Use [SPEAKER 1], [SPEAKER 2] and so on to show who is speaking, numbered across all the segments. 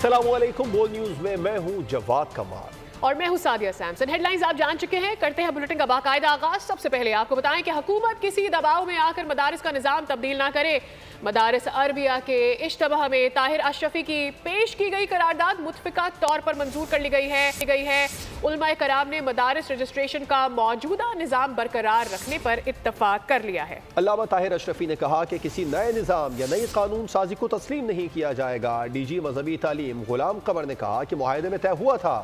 [SPEAKER 1] अस्सलाम वालेकुम। बोल न्यूज में मैं हूं जवाद कमाल
[SPEAKER 2] और मैं हूं सादिया सैमसन। हेडलाइंस आप जान चुके हैं, करते हैं बुलेटिन का बाकायदा आगाज। सबसे पहले आपको बताएं कि हुकूमत किसी दबाव में आकर मदारिस का निज़ाम तब्दील ना करे। मदारिस अरबिया के इश्तबाह में ताहिर अशरफी की पेश की गई करारदाद मुतफ़िका तौर पर मंजूर कर ली गई है। उलमाए कराम ने मदारिस रजिस्ट्रेशन का मौजूदा निज़ाम बरकरार रखने पर इत्तफाक कर लिया है।
[SPEAKER 1] अल्लामा ताहिर अशरफी ने कहा कि किसी नए निज़ाम या नई कानून साजी को तस्लीम नहीं किया जाएगा। डीजी मजहबी तालीम गुलाम कमर ने कहा कि मुआहदे में तय हुआ था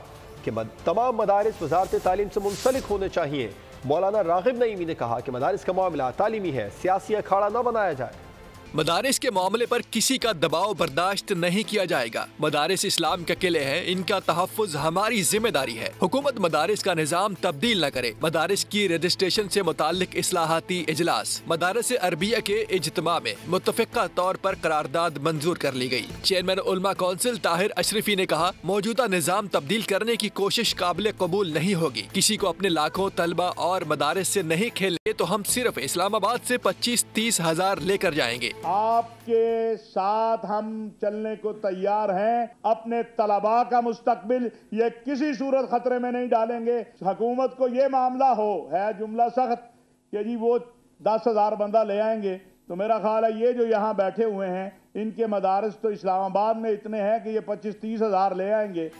[SPEAKER 1] कि तमाम मदारिस वजारत तालीम से मुंसलिक होने चाहिए। मौलाना रागिब नईमी ने कहा कि मदारिस का मामला तालीमी है, सियासी अखाड़ा न बनाया जाए।
[SPEAKER 3] मदारिस के मामले पर किसी का दबाव बर्दाश्त नहीं किया जाएगा। मदारिस इस्लाम के किले हैं, इनका तहफ़्फ़ुज़ हमारी जिम्मेदारी है। हुकूमत मदारिस का निज़ाम तब्दील न करे। मदारिस की रजिस्ट्रेशन से मुताल्लिक इस्लाहाती इजलास। मदारिस अरबिया के इज्तिमा में मुत्तफ़िका तौर पर करारदाद मंजूर कर ली गई। चेयरमैन उलमा कौंसिल ताहिर अशरफी ने कहा, मौजूदा निज़ाम तब्दील करने की कोशिश काबिल कबूल नहीं होगी। किसी को अपने लाखों तलबा और मदारिस से नहीं खेलने तो हम सिर्फ इस्लामाबाद से 25-30 हज़ार लेकर जाएंगे।
[SPEAKER 4] आपके साथ हम चलने को तैयार हैं। अपने तलबा का मुस्तकबिल ये किसी सूरत खतरे में नहीं डालेंगे। हुकूमत को ये मामला है जुमला सख्त कि जी वो 10,000 बंदा ले आएंगे, तो मेरा ख्याल है ये जो यहाँ बैठे हुए हैं इनके मदारिस तो इस्लामाबाद में इतने हैं कि ये 25-30 हज़ार ले आएंगे।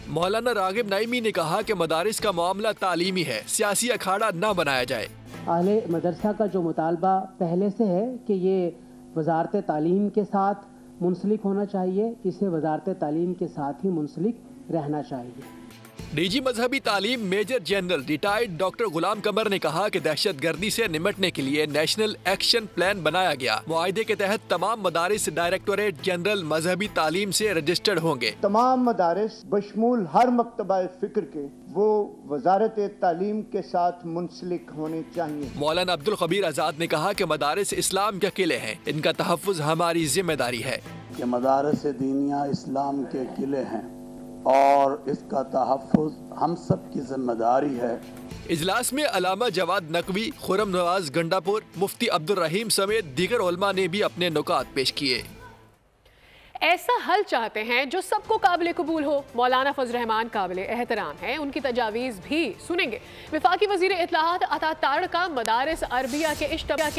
[SPEAKER 3] मौलाना रागिब नईमी ने कहा कि मदारिस का मामला तालीमी है, सियासी अखाड़ा न बनाया जाए।
[SPEAKER 5] आले मदरसा का जो मुतालबा पहले से है कि ये वजारत तालीम के साथ मुंसलिक होना चाहिए, इसे वजारत तालीम के साथ ही मुंसलिक रहना चाहिए।
[SPEAKER 3] डीजी मजहबी तालीम मेजर जनरल रिटायर्ड डॉक्टर गुलाम कमर ने कहा कि दहशत गर्दी से निपटने के लिए नेशनल एक्शन प्लान बनाया गया। मुआहदे के तहत तमाम मदारिस डायरेक्टोरेट जनरल मजहबी तालीम से रजिस्टर्ड होंगे।
[SPEAKER 6] तमाम मदारिस बशमूल हर मकतबा फिक्र के वो वजारत तालीम के साथ मुंसलिक होने चाहिए।
[SPEAKER 3] मौलाना अब्दुल खबीर आज़ाद ने कहा कि मदारिस इस्लाम के किले हैं, इनका तहफ़्फ़ुज़ हमारी जिम्मेदारी है।
[SPEAKER 7] कि मदारिस दीनिया इस्लाम के किले हैं और इसका तहफ़्फ़ुज़ हम सब की जिम्मेदारी है।
[SPEAKER 3] इजलास में अलामा जवाद नकवी, खुरम नवाज गंडापुर, मुफ्ती अब्दुल रहीम समेत दीगर उलमा ने भी अपने नुकात पेश किए।
[SPEAKER 2] ऐसा हल चाहते हैं जो सबको काबिल कबूल हो। मौलाना फजल रहमान काबिल एहतराम हैं, उनकी तजावीज़ भी सुनेंगे। वफाकी वज़ीर इत्तलाहात अता तारड़ का मदारिस अरबिया के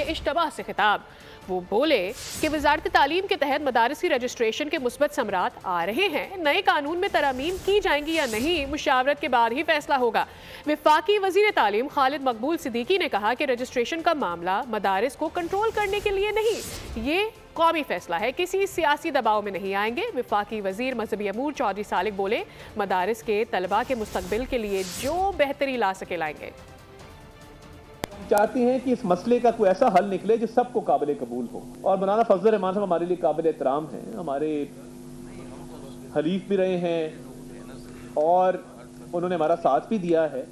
[SPEAKER 2] इश्तबाह से खिताब। वो बोले कि वजारत तालीम के तहत मदारिस की रजिस्ट्रेशन के मुस्बत समरात आ रहे हैं। नए कानून में तरमीम की जाएंगी या नहीं, मुशावरत के बाद ही फैसला होगा। वफाकी वज़ीर तालीम खालिद मकबूल सिद्दीकी ने कहा कि रजिस्ट्रेशन का मामला मदारिस को कंट्रोल करने के लिए नहीं, ये कौमी फैसला है, किसी सियासी दबाव में नहीं आएंगे। वफाकी वज़ीर मजहबी अमूर चौधरी सालिक बोले, मदारिस के तलबा के मुस्तकबिल के लिए जो बेहतरी ला सके लाएंगे।
[SPEAKER 8] चाहते हैं कि इस मसले का कोई ऐसा हल निकले जो सबको काबिल कबूल हो। और मौलाना फजल रहमान साहब हमारे लिए काबिल एहतराम हैं, हमारे हलीफ भी रहे हैं और उन्होंने हमारा साथ भी दिया है।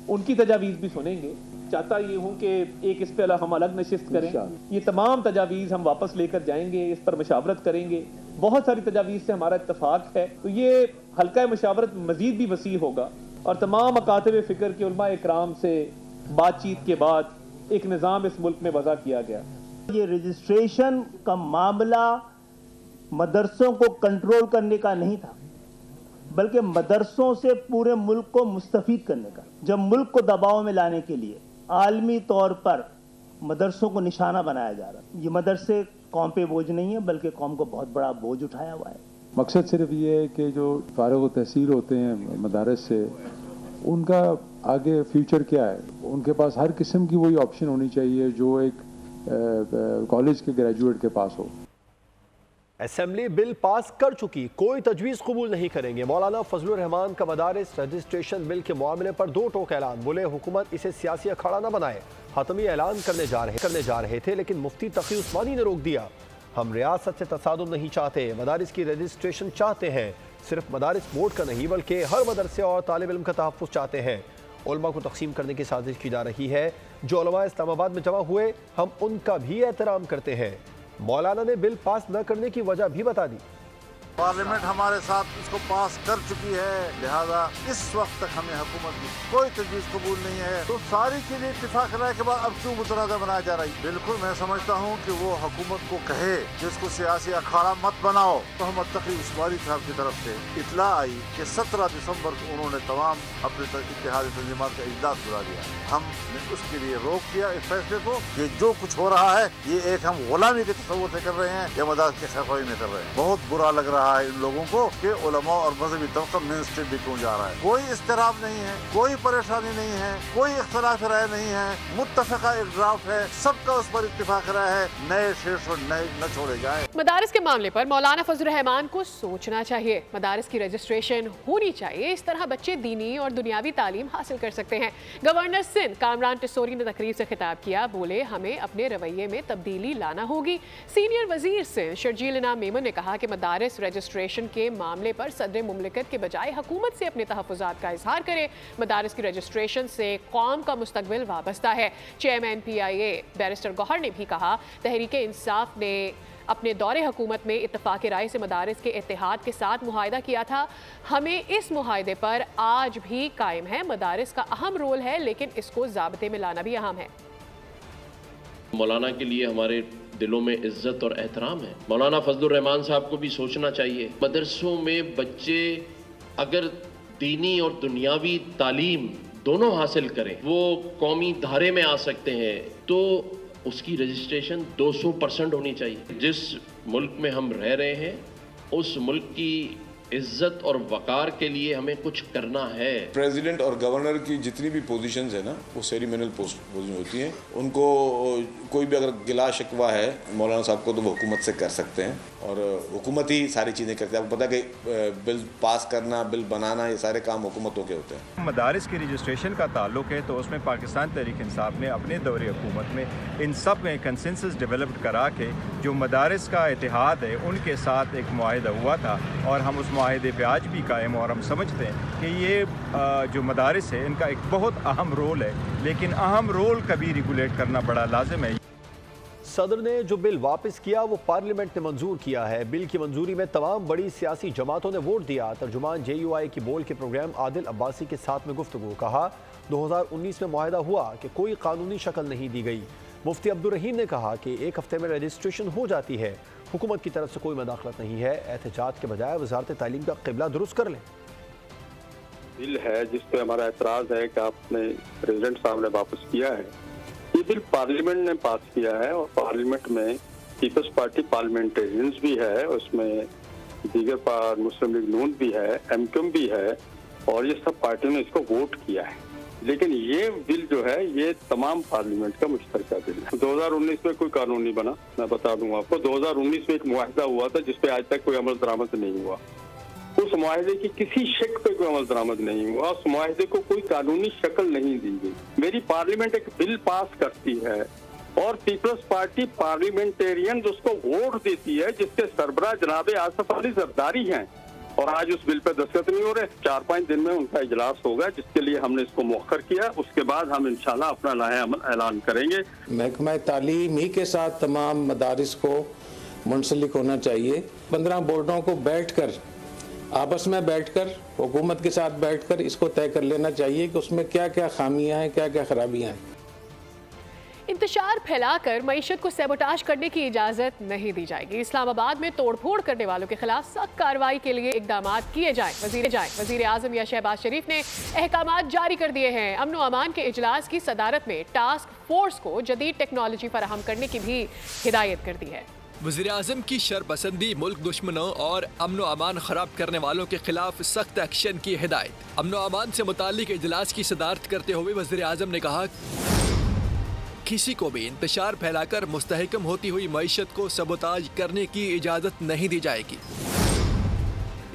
[SPEAKER 8] उनकी तजावीज़ भी सुनेंगे। चाहता ये हूँ कि एक इस पे हम अलग नशिस्त करें, ये तमाम तजावीज़ हम वापस लेकर जाएंगे, इस पर मशावरत करेंगे। बहुत सारी तजावीज़ से हमारा इत्तफाक है, तो ये हल्का मशावरत मज़ीद भी वसी होगा और तमाम मकातब फ़िक्र के उलमा इकराम से बातचीत के बाद एक निज़ाम इस मुल्क में वज़ा किया गया।
[SPEAKER 6] ये रजिस्ट्रेशन का मामला मदरसों को कंट्रोल करने का नहीं था, बल्कि मदरसों से पूरे मुल्क को मुस्तफ़ीद करने का। जब मुल्क को दबाव में लाने के लिए आलमी तौर पर मदरसों को निशाना बनाया जा रहा है। ये मदरसे कौम पे बोझ नहीं है, बल्कि कौम को बहुत बड़ा बोझ उठाया हुआ है।
[SPEAKER 9] मकसद सिर्फ ये है कि जो फारिग तहसील होते हैं मदारस से, उनका आगे फ्यूचर क्या है, उनके पास हर किस्म की वही ऑप्शन होनी चाहिए जो एक कॉलेज के ग्रेजुएट के पास हो।
[SPEAKER 1] असेंबली बिल पास कर चुकी, कोई तजवीज़ कबूल नहीं करेंगे। मौलाना फजलुर रहमान का मदारिस रजिस्ट्रेशन बिल के मामले पर दो टोक ऐलान। बोले हुकूमत इसे सियासी अखाड़ा न बनाए। हतमी ऐलान करने जा रहे थे, लेकिन मुफ्ती तकी उस्मानी ने रोक दिया। हम रियासत से तसादुम नहीं चाहते, मदारिस की रजिस्ट्रेशन चाहते हैं। सिर्फ मदारिस बोर्ड का नहीं बल्कि हर मदरसे और तालिब इल्म का तहफ़्फ़ुज़ चाहते हैं। उलमा को तकसीम करने की साजिश की जा रही है। जो उलमा इस्लामाबाद में जमा हुए, हम उनका भी एहतराम करते हैं। मौलाना ने बिल पास न करने की वजह भी बता दी।
[SPEAKER 10] पार्लियामेंट हमारे साथ इसको पास कर चुकी है, लिहाजा इस वक्त तक हमें हुकूमत की कोई तजवीज़ कबूल नहीं है। तो सारी चीजें इत्तेफाक राय के बाद अब क्यों मुतनाज़ा बनाया जा रही? बिल्कुल मैं समझता हूँ कि वो हुकूमत को कहे जिसको सियासी अखाड़ा मत बनाओ। तो हम तकरीब उस्मानी साहब की तरफ से इतला आई कि 17 दिसंबर को उन्होंने तमाम अपने इत्तेहादी तंजीमात का इजलास बुला दिया। हमने उसके लिए रोक दिया इस फैसले को। ये जो कुछ हो रहा है ये एक हम गुलामी के तस्वुर से कर रहे हैं या मदाद के खैफाई में कर रहे हैं। बहुत बुरा लग रहा है इन लोगों को कि उलमा और मजहबी तबका मेन स्ट्रीम भी क्यों जा रहा है। कोई इस्तिराब नहीं है, कोई परेशानी नहीं है, कोई इख्तलाफ राय नहीं है, मुत्तफ़िक़ा एक ड्राफ्ट है, सबका उस पर इत्तिफाक राय है, नए शीर्ष और नए न छोड़े जाए।
[SPEAKER 2] मदारिस के मामले पर मौलाना फजल रहमान को सोचना चाहिए। मदारिस की रजिस्ट्रेशन होनी चाहिए, इस तरह बच्चे दीनी और दुनियावी तालीम हासिल कर सकते हैं। गवर्नर सिंध कामरान टिसोरी ने तकरीर से खिताब किया, बोले हमें अपने रवैये में तब्दीली लाना होगी। सीनियर वजीर सिंध शर्जील इनाम मेमन ने कहा कि मदारिस रजिस्ट्रेशन के मामले पर सदर मुमलिकत के बजाय हुकूमत से अपने तहफ़्फ़ुज़ात का इजहार करे। मदारिस की रजिस्ट्रेशन से कौम का मुस्तक़बिल वाबस्ता है। चेयरमैन PIA बैरिस्टर गौहर ने भी कहा, तहरीक इंसाफ ने अपने दौरे हुकूमत में इत्तफ़ाक़ राय से मदारिस के इत्तेहाद के साथ मुआहिदा किया था। हमें इस मुआहिदे पर आज भी कायम है। मदारिस का अहम रोल है, लेकिन इसको ज़ाब्ते में लाना भी अहम है।
[SPEAKER 11] मौलाना के लिए हमारे दिलों में इज्जत और एहतराम है। मौलाना फजलुर रहमान साहब को भी सोचना चाहिए, मदरसों में बच्चे अगर दीनी और दुनियावी तालीम दोनों हासिल करें, वो कौमी धारे में आ सकते हैं, तो उसकी रजिस्ट्रेशन 200% होनी चाहिए। जिस मुल्क में हम रह रहे हैं उस मुल्क की इज्जत और वकार के लिए हमें कुछ करना है।
[SPEAKER 12] प्रेसिडेंट और गवर्नर की जितनी भी पोजीशंस है ना, वो सेरेमोनियल पोजीशन होती हैं। उनको कोई भी अगर गिला शिकवा है मौलाना साहब को तो वो हुकूमत से कर सकते हैं और हुकूमत ही सारी चीज़ें करती है। आपको पता है कि बिल पास करना, बिल बनाना, ये सारे काम हुकूमतों के होते हैं।
[SPEAKER 13] मदारिस की रजिस्ट्रेशन का ताल्लुक है तो उसमें पाकिस्तान तहरीक इंसाफ ने अपने दौरे हुकूमत में इन सब में कंसेंसस डेवलप करा के जो मदारिस का इत्तेहाद है उनके साथ एक मुआहिदा हुआ था और हम उस मुआहिदे पे आज भी कायम। और हम समझते हैं कि ये जो मदारिस है इनका एक बहुत अहम रोल है, लेकिन अहम रोल का भी रेगुलेट करना बड़ा लाजिम है।
[SPEAKER 1] सदर ने जो बिल वापस किया वो पार्लियामेंट ने मंजूर किया है। बिल की मंजूरी में तमाम बड़ी सियासी जमातों ने वोट दिया। तर्जुमान JUI की बोल के प्रोग्राम आदिल अब्बासी के साथ में गुफ्तगू। कहा 2019 में मुआहिदा हुआ कि कोई कानूनी शक्ल नहीं दी गई। मुफ्ती अब्दुल रहीम ने कहा कि एक हफ्ते में रजिस्ट्रेशन हो जाती है, हुकूमत की तरफ से कोई मदाखलत नहीं है। एहतजाज के बजाय वजारत तालीम का क़िबला दुरुस्त कर लें।
[SPEAKER 14] बिल है जिस पे हमारा एतराज़ है कि आपने प्रेसिडेंट साहब ने वापस किया है। ये बिल पार्लियामेंट ने पास किया है और पार्लियामेंट में पीपल्स पार्टी पार्लियामेंटेरियंस भी है, उसमें दीगर मुस्लिम लीग नून भी है, MQM भी है और ये सब पार्टियों ने इसको वोट किया है। लेकिन ये बिल जो है ये तमाम पार्लियामेंट का मुश्तरका बिल है। 2019 में कोई कानून नहीं बना। मैं बता दूंगा आपको, 2019 में एक मुआहिदा हुआ था जिसपे आज तक कोई अमल दरामद नहीं हुआ। उस मुआहिदे की किसी शक पे कोई अमल दरामद नहीं हुआ। उस मुआहिदे को कोई कानूनी शक्ल नहीं दी गई। मेरी पार्लियामेंट एक बिल पास करती है और पीपल्स पार्टी पार्लियामेंटेरियन उसको वोट देती है, जिसके सरबराह जनाब आसिफ अली जरदारी हैं और आज उस बिल पे दस्तखत नहीं हो रहे। 4-5 दिन में उनका इजलास होगा जिसके लिए हमने इसको मौखर किया। उसके बाद हम इंशाल्लाह अपना लाहे अमल ऐलान करेंगे।
[SPEAKER 15] महकमा तालीम ही के साथ तमाम मदारिस को मुंसलिक होना चाहिए। 15 बोर्डों को बैठकर आपस में बैठकर हुकूमत के साथ बैठकर इसको तय कर लेना चाहिए कि उसमें क्या क्या खामियां हैं, क्या क्या खराबियां हैं।
[SPEAKER 2] इंतशार फैलाकर मईशत को सैबोटाज करने की इजाज़त नहीं दी जाएगी। इस्लामाबाद में तोड़फोड़ करने वालों के खिलाफ सख्त कार्रवाई के लिए इकदाम किए जाएं। वज़ीर आज़म या शहबाज शरीफ ने अहकामात जारी कर दिए हैं। अमन व अमान के इजलास की सदारत में टास्क फोर्स को जदीद टेक्नोलॉजी फराहम करने की भी हिदायत कर दी है।
[SPEAKER 3] वज़ीर आज़म की शरपसंदी मुल्क दुश्मनों और अमन व अमान खराब करने वालों के खिलाफ सख्त एक्शन की हिदायत। अमन व अमान से मुताल्लिक इजलास की सदारत करते हुए वज़ीर आज़म ने कहा, किसी को भी इंतशार फैलाकर मुस्तहकम होती हुई मईशत को सबोताज करने की इजाज़त नहीं दी जाएगी।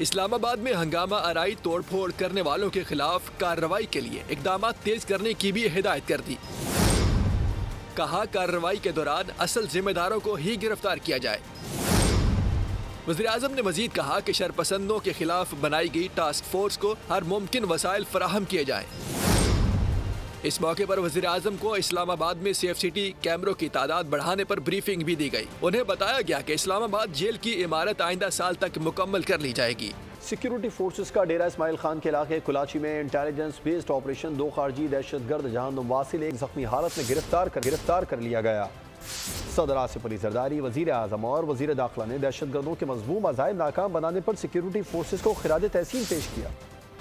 [SPEAKER 3] इस्लामाबाद में हंगामा आराई तोड़फोड़ करने वालों के खिलाफ कार्रवाई के लिए इकदाम तेज करने की भी हिदायत कर दी। कहा, कार्रवाई के दौरान असल जिम्मेदारों को ही गिरफ्तार किया जाए। वज़ीर आज़म ने मजीद कहा कि शरपसंदों के खिलाफ बनाई गई टास्क फोर्स को हर मुमकिन वसाइल फराहम किए जाएं। इस मौके पर वज़ीर आज़म को इस्लामाबाद में CFCT कैमरों की तादाद बढ़ाने पर ब्रीफिंग भी दी गई। उन्हें बताया गया कि इस्लामाबाद जेल की इमारत आइंदा साल तक मुकम्मल कर ली जाएगी।
[SPEAKER 1] सिक्योरिटी फोर्सेस का डेरा इस्माइल खान के इलाके कुलाची में इंटेलिजेंस बेस्ड ऑपरेशन 2 खारजी दहशतगर्द जहां नवासिल एक जख्मी हालत में गिरफ्तार कर लिया गया। सदर आसिफ अली जरदारी, वजीर आज़म और वजीर दाखिला ने दहशतगर्दों के मज़मूम अज़ाइम नाकाम बनाने पर सिक्योरिटी फोर्सेस को खिराज तहसीन पेश किया।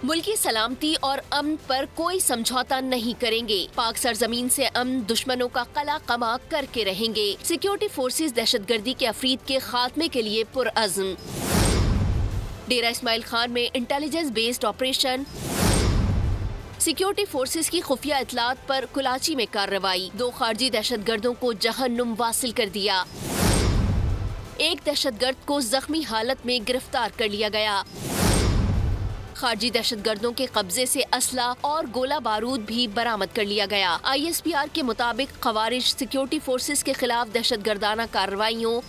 [SPEAKER 16] मुल्की सलामती और अमन पर कोई समझौता नहीं करेंगे। पाक सरजमीन से अमन दुश्मनों का कला कमा करके रहेंगे। सिक्योरिटी फोर्सेस दहशतगर्दी के अफरीद के खात्मे के लिए पुरअज़्म। डेरा इस्माइल खान में intelligence based operation, security forces की खुफिया इतलात पर कुलाची में कार्रवाई, 2 खारजी दहशतगर्दों को जहन्नुम वासिल कर दिया। एक दहशतगर्द को जख्मी हालत में गिरफ्तार कर लिया गया। खारजी दहशतगर्दों के कब्जे से असला और गोला बारूद भी बरामद कर लिया गया। ISPR के मुताबिक खवारिज सिक्योरिटी फोर्सेस के खिलाफ दहशतगर्दाना कार्रवाइयों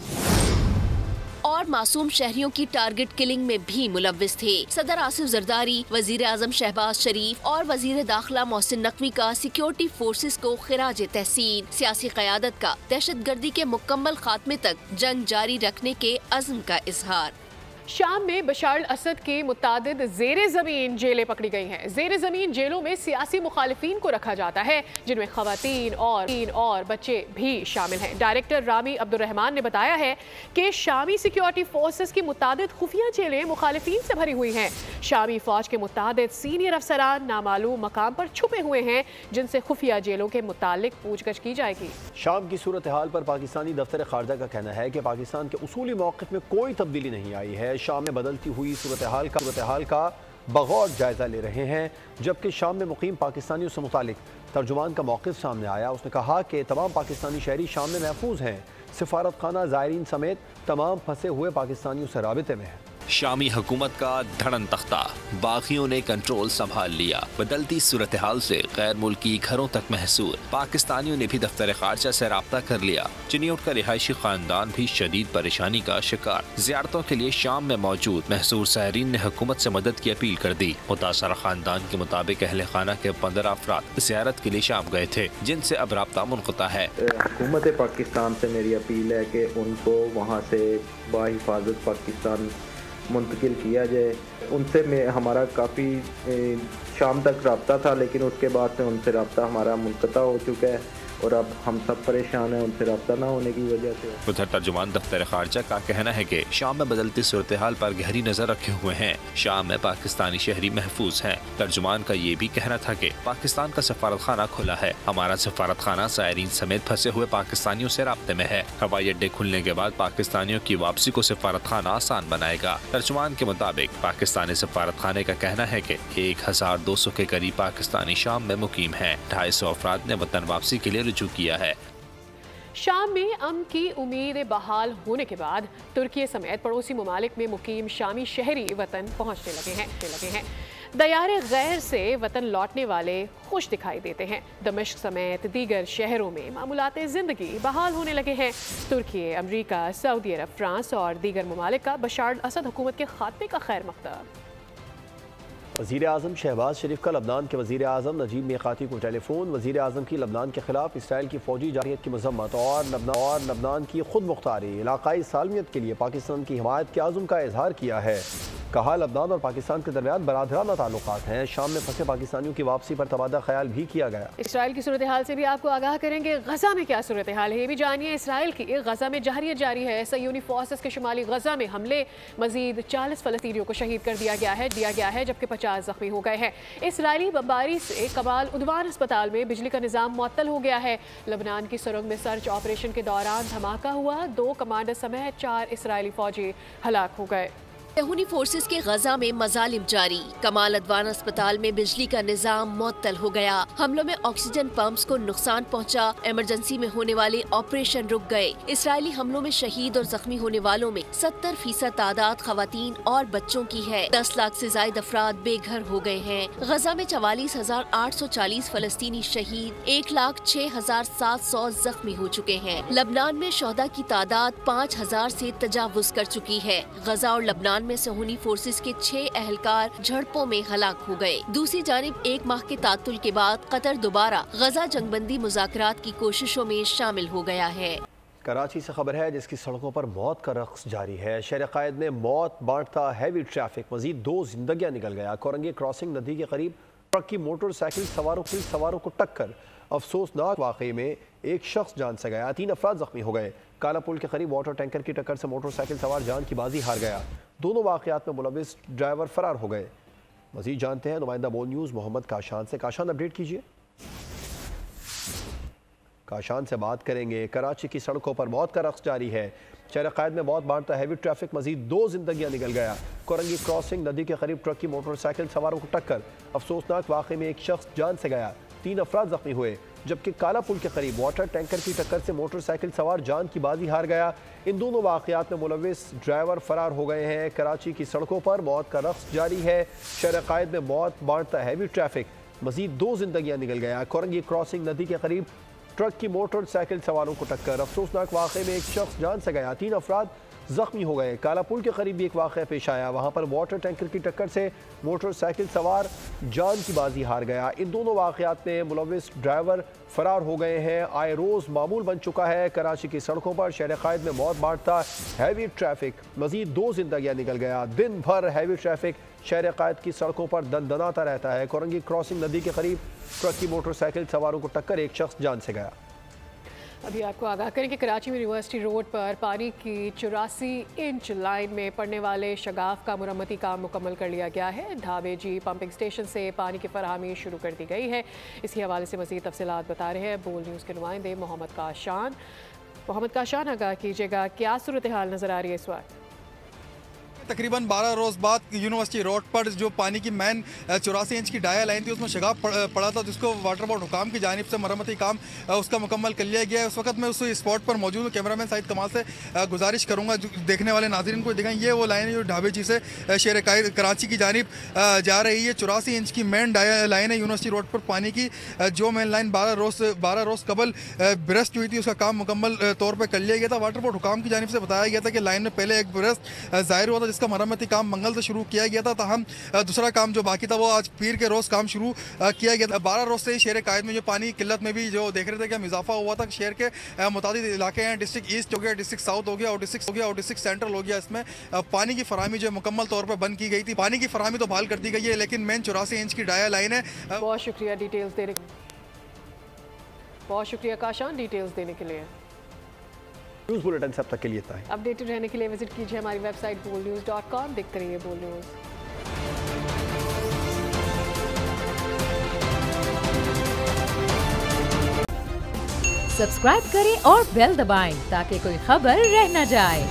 [SPEAKER 16] और मासूम शहरियों की टारगेट किलिंग में भी मुलव्विस थे। सदर आसिफ जरदारी, वजीर आज़म शहबाज शरीफ और वजीर दाखिला मोहसिन नकवी का सिक्योरिटी फोर्सेस को खिराज तहसीन। सियासी क़यादत का दहशतगर्दी के मुकम्मल खात्मे तक जंग जारी रखने के अज़्म का इजहार।
[SPEAKER 2] शाम में बशार असद की मुतादिद ज़ेरे ज़मीन जेलें पकड़ी गई हैं। ज़ेरे ज़मीन जेलों में सियासी मुखालिफिन को रखा जाता है, जिनमें ख़वातीन और बच्चे भी शामिल हैं। डायरेक्टर रामी अब्दुर्रहमान ने बताया है कि शामी सिक्योरिटी फोर्सेस की मुतादिद खुफिया जेलें मुखालिफिन से भरी हुई हैं। शामी फौज के मुतादिद सीनियर अफसरान नामालूम मकाम पर छुपे हुए हैं, जिनसे खुफिया जेलों के मुतालिक पूछगछ की जाएगी।
[SPEAKER 1] शाम की सूरत हाल पर पाकिस्तानी दफ्तर खारजा का कहना है कि पाकिस्तान के उसूली मौक़िफ़ में कोई तब्दीली नहीं आई है। शाम में बदलती हुई सूरत हाल का बगौर जायजा ले रहे हैं, जबकि शाम में मुकीम पाकिस्तानियों से मुतालिक तर्जुमान का मौक़िफ़ सामने आया। उसने कहा कि तमाम पाकिस्तानी शहरी शाम में महफूज हैं। सिफारत खाना ज़ायरीन समेत तमाम फंसे हुए पाकिस्तानियों से राबिते में है।
[SPEAKER 17] शामी हुकूमत का धड़न तख्ता, बागियों ने कंट्रोल संभाल लिया। बदलती सूरत हाल से गैर मुल्की घरों तक महसूर। पाकिस्तानियों ने भी दफ्तर खारजा से राब्ता कर लिया। चिन्यूट का रिहायशी खानदान भी शदीद परेशानी का शिकार। ज़ियारतों के लिए शाम में मौजूद महसूर सायरीन ने हुकूमत से मदद की अपील कर दी। मुतासरा खानदान के मुताबिक अहले खाना के 15 अफराद ज़ियारत के लिए शाम गए थे, जिनसे अब राब्ता मुनक़ता है।
[SPEAKER 18] हुकूमत पाकिस्तान से मेरी अपील है कि उनको वहाँ से बाहिफाजत पाकिस्तान मुंतकिल किया जाए। उनसे हमारा काफ़ी शाम तक रब्ता था, लेकिन उसके बाद से उनसे रब्ता हमारा मुनक़ता हो चुका है और अब हम सब परेशान हैं उनसे रब्ता ना होने की वजह से।
[SPEAKER 17] उधर तर्जुमान दफ्तर खारजा का कहना है कि शाम में बदलती सूरत हाल पर गहरी नजर रखे हुए हैं। शाम में पाकिस्तानी शहरी महफूज हैं। तर्जुमान का ये भी कहना था कि पाकिस्तान का सफारत खाना खुला है। हमारा सफारत खाना सायरीन समेत फंसे हुए पाकिस्तानियों से राब्ते में है। हवाई अड्डे खुलने के बाद पाकिस्तानियों की वापसी को सफारत खाना आसान बनाएगा। तर्जुमान के मुताबिक पाकिस्तानी सफारत खाने का कहना है कि 1200 के करीब पाकिस्तानी शाम में मुकीम हैं। 250 अफराद ने वतन वापसी के लिए रुजू किया है।
[SPEAKER 2] शाम में अमन की उम्मीद बहाल होने के बाद तुर्की समेत पड़ोसी ममालिक में मुकीम शामी शहरी वतन पहुंचने लगे हैं। दयारे गैर से वतन लौटने वाले खुश दिखाई देते हैं। दमिश्क समेत दीगर शहरों में मामूलाते ज़िंदगी बहाल होने लगे हैं। तुर्की, अमरीका, सऊदी अरब, फ्रांस और दीगर ममालिक का बशार असद हुकूमत के खात्मे का खैर मक़दम।
[SPEAKER 1] वज़ीर आज़म शहबाज शरीफ का लबनान के वज़ीर आज़म नजीब मीक़ाती को टेलीफोन। वज़ीर आज़म की लबनान के खिलाफ इसराइल की फ़ौजी जारहियत की मज़म्मत और लबनान की खुद मुख्तारी इलाक़ाई सालमियत के लिए पाकिस्तान की हिमायत के आज़म का इजहार किया है। कहा लबनान और पाकिस्तान के दरमियान बरादराना ताल्लुकात हैं। शाम में फंसे पाकिस्तानियों की वापसी पर तबादला ख्याल भी किया गया।
[SPEAKER 2] इसराइल की सूरत हाल से भी आपको आगाह करेंगे। गजा में क्या सूरत हाल है ये भी जानिए। इसराइल की गजा में जहरियत जारी है। सयूनी फोर्सेस के शुमाली गजा में हमले मजीद 40 फ़लस्तीनियों को शहीद कर दिया गया है जबकि 50 जख्मी हो गए हैं। इसराइली बमबारी से कमाल उद्वान अस्पताल में बिजली का निज़ाम मुअत्तल हो गया है। लबनान की सुरंग में सर्च ऑपरेशन के दौरान धमाका हुआ। 2 कमांडर समेत 4 इसराइली फौजी हलाक हो गए।
[SPEAKER 16] यहूदी फोर्सेस के गजा में मजालिम जारी। कमाल अदवान अस्पताल में बिजली का निजाम मुअत्तल हो गया। हमलों में ऑक्सीजन पंप्स को नुकसान पहुंचा। इमरजेंसी में होने वाले ऑपरेशन रुक गए। इसराइली हमलों में शहीद और जख्मी होने वालों में 70% तादाद खवातीन और बच्चों की है। 10 लाख से ज्यादा अफराद बेघर हो गए हैं। गजा में 44,840 फलस्तीनी शहीद, 1,06,700 जख्मी हो चुके हैं। लबनान में शोहदा की तादाद 5,000 से तजावुज कर चुकी है। गजा और लबनान में सुहूनी फोर्सेस के 6 अहलकार झड़पों में हलाक हो गए। दूसरी जानिब 1 माह के तातुल के बाद कतर दोबारा गजा जंगबंदी मुज़ाकरात की कोशिशों में शामिल हो गया है।
[SPEAKER 1] कराची से खबर है जिसकी सड़कों पर मौत का रक्स जारी है। शहर कायद में मौत बांटता हैवी ट्रैफिक, मजीद 2 जिंदगियां निकल गया। कोरंगी क्रॉसिंग नदी के करीब ट्रक की मोटरसाइकिल सवारों को टक्कर, अफसोसनाक वाकई में एक शख्स जान से गया, 3 अफराद जख्मी हो गए। काला पुल के करीब वाटर टैंकर की टक्कर से मोटरसाइकिल सवार जान की बाजी हार गया। दोनों वाकयात में मुलविस ड्राइवर फरार हो गए। मजीद जानते हैं नुमाइंदा बोल न्यूज़ मोहम्मद काशान से। काशान, अपडेट कीजिए। काशान से बात करेंगे। कराची की सड़कों पर मौत का रक्स जारी है। शहर कायद में मौत बांटता हैवी ट्रैफिक, मजीद 2 जिंदगियां निकल गया। कोरंगी क्रॉसिंग नदी के करीब ट्रक की मोटरसाइकिल सवारों को टक्कर, अफसोसनाक वाकई में एक शख्स जान से गया, 3 अफराद जख्मी हुए। जबकि काला पुल के करीब वाटर टैंकर की टक्कर से मोटरसाइकिल सवार जान की बाजी हार गया। इन दोनों वाकयात में मुलविस ड्राइवर फरार हो गए हैं। कराची की सड़कों पर मौत का रक्स जारी है। शहर कायद में मौत बांटता हैवी ट्रैफिक, मजीद 2 जिंदगियां निकल गया। कोरंगी क्रॉसिंग नदी के करीब ट्रक की मोटरसाइकिल सवारों को टक्कर, अफसोसनाक वाक़े में एक शख्स जान से गया, 3 अफराद जख्मी हो गए। काला पुल के करीब भी एक वाक़या पेश आया, वहां पर वाटर टैंकर की टक्कर से मोटरसाइकिल सवार जान की बाजी हार गया। इन दोनों वाक़यात में मुलविस ड्राइवर फरार हो गए हैं। आए रोज़ मामूल बन चुका है कराची की सड़कों पर शहर कायद में मौत बांटता हैवी ट्रैफिक, मजीद 2 जिंदगियां निकल गया। दिन भर हैवी ट्रैफिक शहर कायद की सड़कों पर दनदनाता रहता है। कोरंगी क्रॉसिंग नदी के करीब ट्रक की मोटरसाइकिल सवारों को टक्कर, एक शख्स जान से गया।
[SPEAKER 2] अभी आपको आगाह करें कि कराची में यूनिवर्सिटी रोड पर पानी की 84 इंच लाइन में पड़ने वाले शगाफ का मुरम्मती काम मुकम्मल कर लिया गया है। ढाबे जी पंपिंग स्टेशन से पानी की फराहमी शुरू कर दी गई है। इसी हवाले से मज़ीद तफसीलात बता रहे हैं बोल न्यूज़ के नुमाइंदे मोहम्मद काशान। मोहम्मद काशान, आगाह कीजिएगा, क्या सूरत हाल नज़र आ रही है इस वक्त?
[SPEAKER 19] तकरीबन 12 रोज़ बाद यूनिवर्सिटी रोड पर जो पानी की मैन 84 इंच की डाया लाइन थी उसमें शगाफ पड़ा था, जिसको वाटर बोर्ड हुकाम की जानिब से मरम्मती काम उसका मुकम्मल कर लिया गया है। उस वक्त मैं उस स्पॉट पर मौजूद हूँ। कैमरामैन साइद कमाल से गुजारिश करूँगा देखने वाले नाज़रीन को दिखाएं, ये वो लाइन है जो ढाबे जी से शहर कराची की जानिब जा रही है। 84 इंच की मैन डाया लाइन है यूनिवर्सिटी रोड पर पानी की। जो मैन लाइन 12 रोज़ कबल ब्रस्ट हुई थी, उसका काम मुकम्मल तौर पर कर लिया गया था। वाटर बोर्ड हुकाम की जानिब से बताया गया था कि लाइन में पहले एक ब्रस्ट ज़ाहिर हुआ था, जिसका मरम्मती काम मंगल से शुरू किया गया था। ताहम दूसरा काम जो बाकी था वो आज पीर के रोज़ काम शुरू किया गया था। 12 रोज़ से शहर कायद में जो पानी की किल्लत में भी जो देख रहे थे कि इजाफा हुआ था। शहर के मुताबिक इलाके हैं, डिस्ट्रिक्ट ईस्ट हो गया, डिस्ट्रिक्ट साउथ हो गया और डिस्ट्रिक्ट सेंट्रल हो गया। इसमें पानी की फराहमी जो मुकम्मल तौर पर बंद की गई थी। पानी की फराहमी तो बहाल कर दी गई है, लेकिन मेन 84 इंच की डाया लाइन है।
[SPEAKER 2] बहुत शुक्रिया डिटेल्स देने बहुत शुक्रिया काशान डिटेल्स देने के लिए।
[SPEAKER 1] न्यूज़ बुलेटिन सब तक के लिए इतना है।
[SPEAKER 2] अपडेटेड रहने के लिए विजिट कीजिए हमारी वेबसाइट bolnews.com। देखते रहिए बोल न्यूज़।
[SPEAKER 20] सब्सक्राइब करें और बेल दबाएं ताकि कोई खबर रह न जाए।